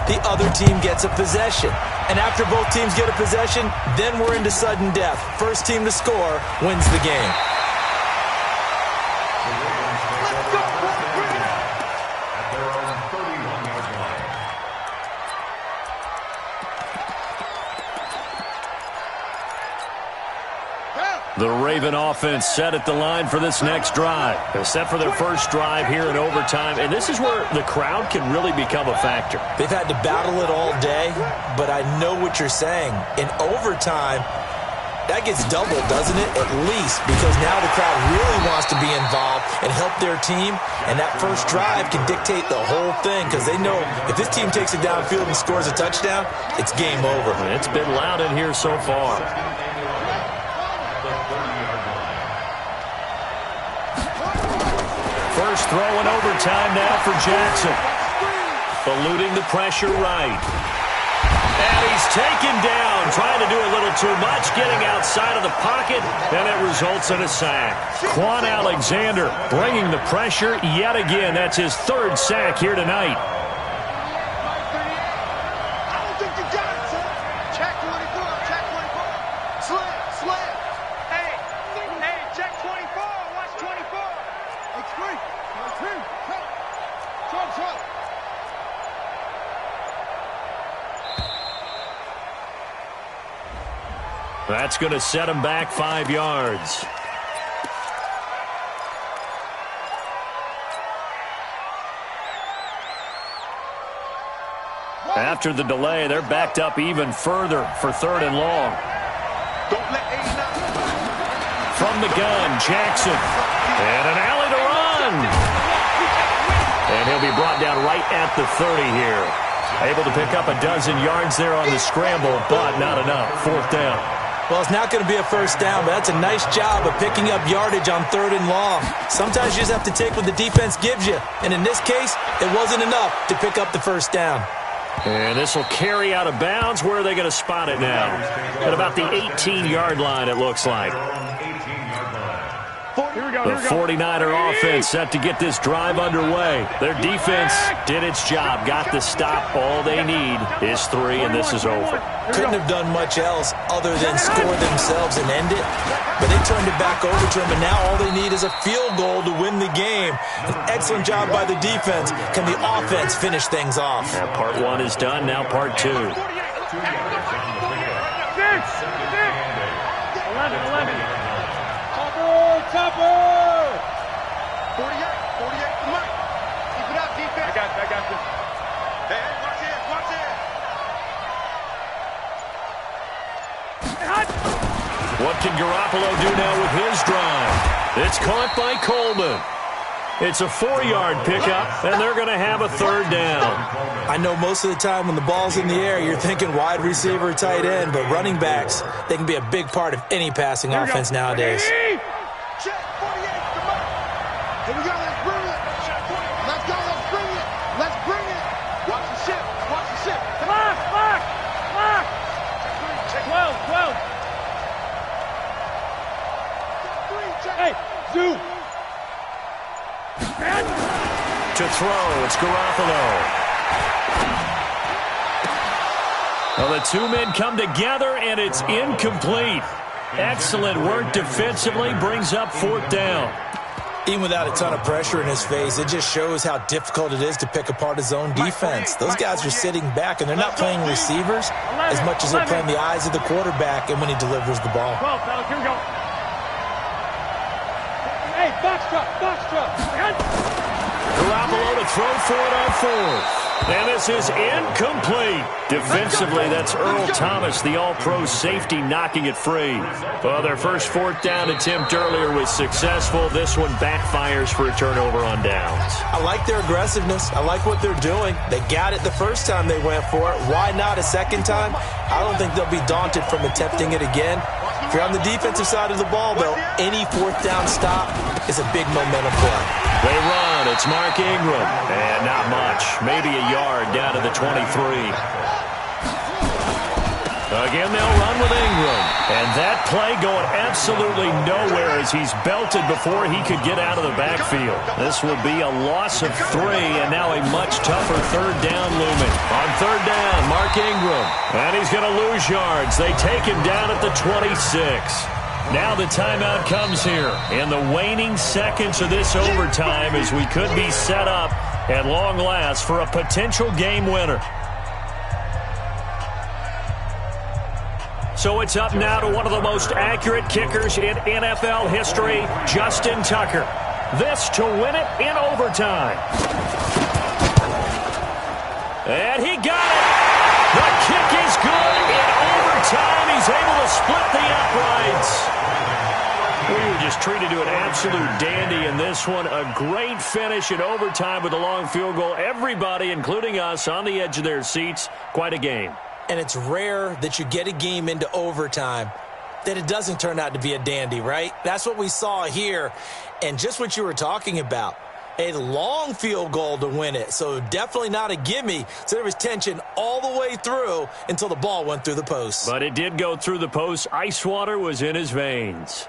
the other team gets a possession. And after both teams get a possession, then we're into sudden death. First team to score wins the game. The Raven offense set at the line for this next drive. They're set for their first drive here in overtime, and this is where the crowd can really become a factor. They've had to battle it all day, but I know what you're saying. In overtime, that gets doubled, doesn't it? At least, because now the crowd really wants to be involved and help their team, and that first drive can dictate the whole thing because they know if this team takes it downfield and scores a touchdown, it's game over. It's been loud in here so far. First throw in overtime now for Jackson. Eluding the pressure right. And he's taken down, trying to do a little too much, getting outside of the pocket, and it results in a sack. Quan Alexander bringing the pressure yet again. That's his third sack here tonight. That's going to set him back 5 yards. After the delay, they're backed up even further for 3rd and long. From the gun, Jackson. And an alley to run. And he'll be brought down right at the 30 here. Able to pick up a dozen yards there on the scramble, but not enough. 4th down. Well, it's not going to be a first down, but that's a nice job of picking up yardage on 3rd and long. Sometimes you just have to take what the defense gives you. And in this case, it wasn't enough to pick up the first down. And this will carry out of bounds. Where are they going to spot it now? At about the 18-yard line, it looks like. The 49er offense set to get this drive underway. Their defense did its job, got the stop. All they need is 3, and this is over. Couldn't have done much else other than score themselves and end it. But they turned it back over to him, and now all they need is a field goal to win the game. An excellent job by the defense. Can the offense finish things off? Yeah, part 1 is done, now part 2. 11. Topper! 48, come on. Keep it up, defense. I got this. Hey, watch it. What can Garoppolo do now with his drive? It's caught by Coleman. It's a 4-yard pickup, and they're going to have a 3rd down. I know most of the time when the ball's in the air, you're thinking wide receiver, tight end, but running backs, they can be a big part of any passing offense nowadays. Check 48, come on. Here we go, let's bring it. Let's go, let's bring it. Let's bring it. Watch the ship, watch the ship. Come on, lock. Check 12. Hey, zoom. To throw, it's Garoppolo. Well, the 2 men come together, and it's incomplete. Excellent work defensively, brings up 4th down. Even without a ton of pressure in his face, it just shows how difficult it is to pick apart his own defense. Those guys are sitting back, and they're not playing receivers as much as they're playing the eyes of the quarterback and when he delivers the ball. 12, fellas, here we go. Hey, box truck. Garoppolo to throw for it on 4th. And this is incomplete. Defensively, that's Earl Thomas, the all-pro safety, knocking it free. Well, their first 4th down attempt earlier was successful. This one backfires for a turnover on downs. I like their aggressiveness. I like what they're doing. They got it the first time they went for it. Why not a second time? I don't think they'll be daunted from attempting it again. If you're on the defensive side of the ball, though, any 4th down stop is a big momentum play. They run. It's Mark Ingram. And not much. Maybe a yard down to the 23. Again, they'll run with Ingram. And that play going absolutely nowhere as he's belted before he could get out of the backfield. This will be a loss of 3, and now a much tougher 3rd down looming. On 3rd And he's going to lose yards. They take him down at the 26. Now the timeout comes here in the waning seconds of this overtime as we could be set up at long last for a potential game winner. So it's up now to one of the most accurate kickers in NFL history, Justin Tucker. This to win it in overtime. And he got it. The kick is good in overtime. He's able to split the uprights. We were just treated to an absolute dandy in this one. A great finish in overtime with a long field goal. Everybody, including us, on the edge of their seats. Quite a game. And it's rare that you get a game into overtime that it doesn't turn out to be a dandy, right? That's what we saw here. And just what you were talking about, a long field goal to win it. So definitely not a gimme. So there was tension all the way through until the ball went through the post. But it did go through the post. Ice water was in his veins.